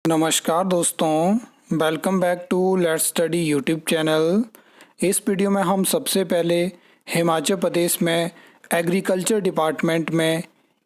नमस्कार दोस्तों, welcome back to let's study YouTube channel. इस वीडियो में हम सबसे पहले हिमाचल प्रदेश में एग्रीकल्चर डिपार्टमेंट में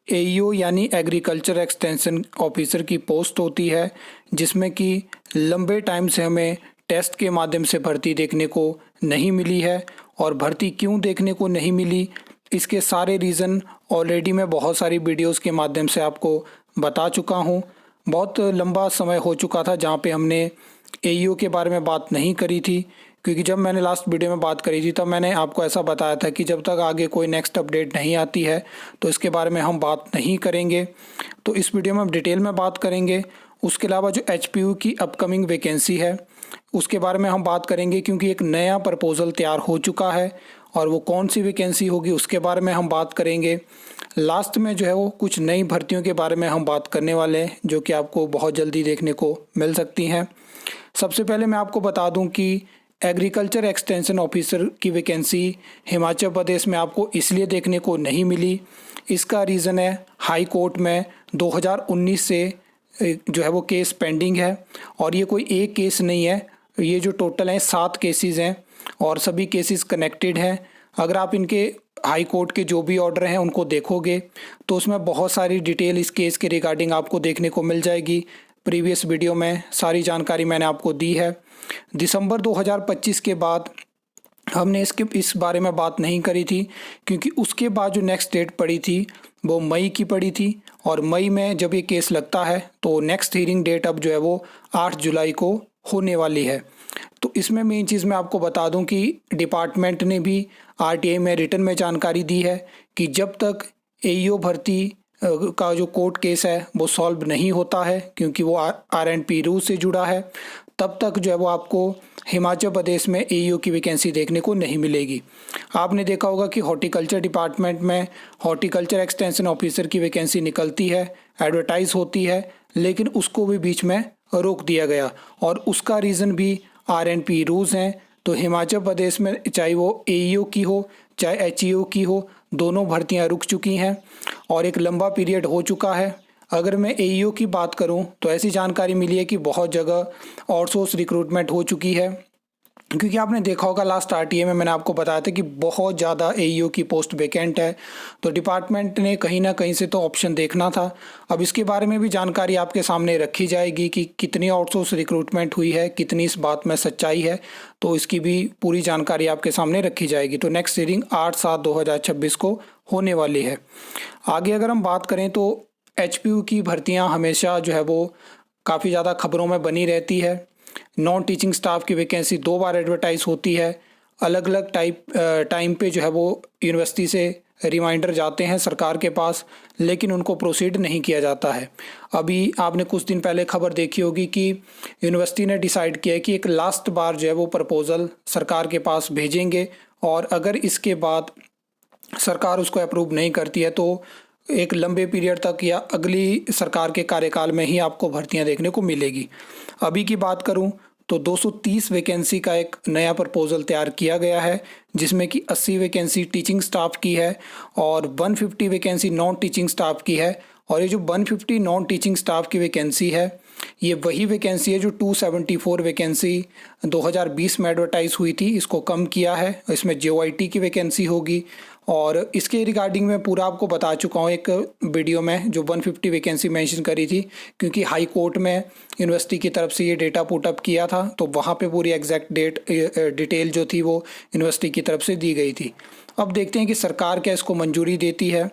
एईओ यानी एग्रीकल्चर एक्सटेंशन ऑफिसर की पोस्ट होती है, जिसमें कि लंबे टाइम से हमें टेस्ट के माध्यम से भर्ती देखने को नहीं मिली है। और भर्ती क्यों देखने को नहीं मिली, इसके सारे रीज़न ऑलरेडी मैं बहुत सारी वीडियोस के माध्यम से आपको बता चुका हूँ। बहुत लंबा समय हो चुका था जहाँ पे हमने एईओ के बारे में बात नहीं करी थी, क्योंकि जब मैंने लास्ट वीडियो में बात करी थी तब मैंने आपको ऐसा बताया था कि जब तक आगे कोई नेक्स्ट अपडेट नहीं आती है तो इसके बारे में हम बात नहीं करेंगे। तो इस वीडियो में हम डिटेल में बात करेंगे। उसके अलावा जो एचपीयू की अपकमिंग वैकेंसी है उसके बारे में हम बात करेंगे, क्योंकि एक नया प्रपोज़ल तैयार हो चुका है और वो कौन सी वैकेंसी होगी उसके बारे में हम बात करेंगे। लास्ट में जो है वो कुछ नई भर्तियों के बारे में हम बात करने वाले हैं, जो कि आपको बहुत जल्दी देखने को मिल सकती हैं। सबसे पहले मैं आपको बता दूं कि एग्रीकल्चर एक्सटेंशन ऑफिसर की वैकेंसी हिमाचल प्रदेश में आपको इसलिए देखने को नहीं मिली। इसका रीज़न है हाई कोर्ट में 2019 से जो है वो केस पेंडिंग है, और ये कोई एक केस नहीं है, ये जो टोटल हैं 7 केसेस हैं और सभी केसेस कनेक्टेड हैं। अगर आप इनके हाई कोर्ट के जो भी ऑर्डर हैं उनको देखोगे तो उसमें बहुत सारी डिटेल इस केस के रिगार्डिंग आपको देखने को मिल जाएगी। प्रीवियस वीडियो में सारी जानकारी मैंने आपको दी है। दिसंबर 2025 के बाद हमने इस बारे में बात नहीं करी थी, क्योंकि उसके बाद जो नेक्स्ट डेट पड़ी थी वो मई की पड़ी थी, और मई में जब ये केस लगता है तो नेक्स्ट हियरिंग डेट अब जो है वो 8 जुलाई को होने वाली है। तो इसमें मेन चीज़ मैं आपको बता दूं कि डिपार्टमेंट ने भी आरटीआई में रिटन में जानकारी दी है कि जब तक एईओ भर्ती का जो कोर्ट केस है वो सॉल्व नहीं होता है, क्योंकि वो आरएनपी रूल से जुड़ा है, तब तक जो है वो आपको हिमाचल प्रदेश में एईओ की वैकेंसी देखने को नहीं मिलेगी। आपने देखा होगा कि हॉर्टिकल्चर डिपार्टमेंट में हॉर्टिकल्चर एक्सटेंशन ऑफिसर की वैकेंसी निकलती है, एडवर्टाइज होती है, लेकिन उसको भी बीच में रोक दिया गया, और उसका रीज़न भी आरएनपी रूल्स हैं। तो हिमाचल प्रदेश में चाहे वो एईओ की हो चाहे एचईओ की हो, दोनों भर्तियां रुक चुकी हैं और एक लंबा पीरियड हो चुका है। अगर मैं एईओ की बात करूं तो ऐसी जानकारी मिली है कि बहुत जगह आउटसोर्स रिक्रूटमेंट हो चुकी है, क्योंकि आपने देखा होगा लास्ट आरटीए में मैंने आपको बताया था कि बहुत ज़्यादा एईओ की पोस्ट वैकेंट है, तो डिपार्टमेंट ने कहीं ना कहीं से तो ऑप्शन देखना था। अब इसके बारे में भी जानकारी आपके सामने रखी जाएगी कि कितनी आउटसोर्स रिक्रूटमेंट हुई है, कितनी इस बात में सच्चाई है, तो इसकी भी पूरी जानकारी आपके सामने रखी जाएगी। तो नेक्स्ट हियरिंग 8/7/2026 को होने वाली है। आगे अगर हम बात करें तो एचपीयू की भर्तियाँ हमेशा जो है वो काफ़ी ज़्यादा खबरों में बनी रहती है। नॉन टीचिंग स्टाफ की वैकेंसी 2 बार एडवर्टाइज होती है। अलग अलग टाइम पे जो है वो यूनिवर्सिटी से रिमाइंडर जाते हैं सरकार के पास, लेकिन उनको प्रोसीड नहीं किया जाता है। अभी आपने कुछ दिन पहले खबर देखी होगी कि यूनिवर्सिटी ने डिसाइड किया है कि एक लास्ट बार जो है वो प्रपोज़ल सरकार के पास भेजेंगे, और अगर इसके बाद सरकार उसको अप्रूव नहीं करती है तो एक लंबे पीरियड तक या अगली सरकार के कार्यकाल में ही आपको भर्तियां देखने को मिलेगी। अभी की बात करूं तो 230 वैकेंसी का एक नया प्रपोज़ल तैयार किया गया है, जिसमें कि 80 वैकेंसी टीचिंग स्टाफ की है और 150 वैकेंसी नॉन टीचिंग स्टाफ की है। और ये जो 150 नॉन टीचिंग स्टाफ की वैकेंसी है, ये वही वैकेंसी है जो 274 वैकेंसी 2020 में एडवर्टाइज हुई थी, इसको कम किया है। इसमें जेओआईटी की वैकेंसी होगी, और इसके रिगार्डिंग मैं पूरा आपको बता चुका हूँ एक वीडियो में जो 150 वैकेंसी मेंशन करी थी, क्योंकि हाई कोर्ट में यूनिवर्सिटी की तरफ से ये डेटा पुट अप किया था, तो वहाँ पे पूरी एग्जैक्ट डिटेल जो थी वो यूनिवर्सिटी की तरफ से दी गई थी। अब देखते हैं कि सरकार क्या इसको मंजूरी देती है,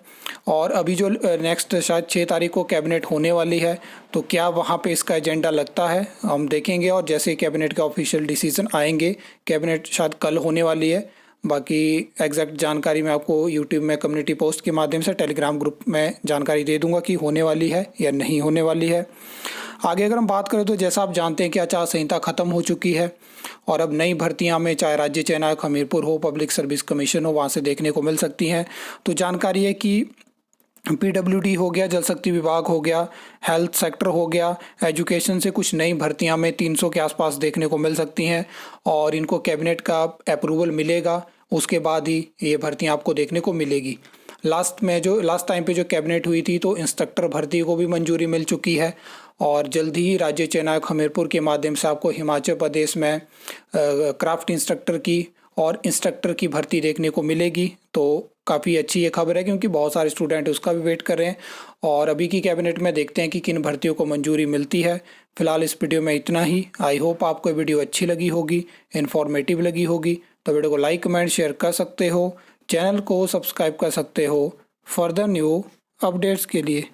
और अभी जो नेक्स्ट शायद 6 तारीख को कैबिनेट होने वाली है, तो क्या वहाँ पे इसका एजेंडा लगता है हम देखेंगे। और जैसे कैबिनेट का ऑफिशियल डिसीजन आएंगे, कैबिनेट शायद कल होने वाली है, बाकी एग्जैक्ट जानकारी मैं आपको यूट्यूब में कम्युनिटी पोस्ट के माध्यम से टेलीग्राम ग्रुप में जानकारी दे दूंगा कि होने वाली है या नहीं होने वाली है। आगे अगर हम बात करें तो जैसा आप जानते हैं कि आचार संहिता ख़त्म हो चुकी है, और अब नई भर्तियां में चाहे राज्य चयन आयोग हमीरपुर हो, पब्लिक सर्विस कमीशन हो, वहाँ से देखने को मिल सकती हैं। तो जानकारी है कि पीडब्ल्यूडी हो गया, जल शक्ति विभाग हो गया, हेल्थ सेक्टर हो गया, एजुकेशन से कुछ नई भर्तियां में 300 के आसपास देखने को मिल सकती हैं, और इनको कैबिनेट का अप्रूवल मिलेगा, उसके बाद ही ये भर्तियां आपको देखने को मिलेगी। लास्ट टाइम पे जो कैबिनेट हुई थी तो इंस्ट्रक्टर भर्ती को भी मंजूरी मिल चुकी है, और जल्दी ही राज्य चयनायक हमीरपुर के माध्यम से आपको हिमाचल प्रदेश में क्राफ्ट इंस्ट्रक्टर की और इंस्ट्रक्टर की भर्ती देखने को मिलेगी। तो काफ़ी अच्छी ये खबर है क्योंकि बहुत सारे स्टूडेंट उसका भी वेट कर रहे हैं। और अभी की कैबिनेट में देखते हैं कि किन भर्तियों को मंजूरी मिलती है। फिलहाल इस वीडियो में इतना ही। आई होप आपको वीडियो अच्छी लगी होगी, इन्फॉर्मेटिव लगी होगी। तो वीडियो को लाइक कमेंट शेयर कर सकते हो, चैनल को सब्सक्राइब कर सकते हो फर्दर न्यू अपडेट्स के लिए।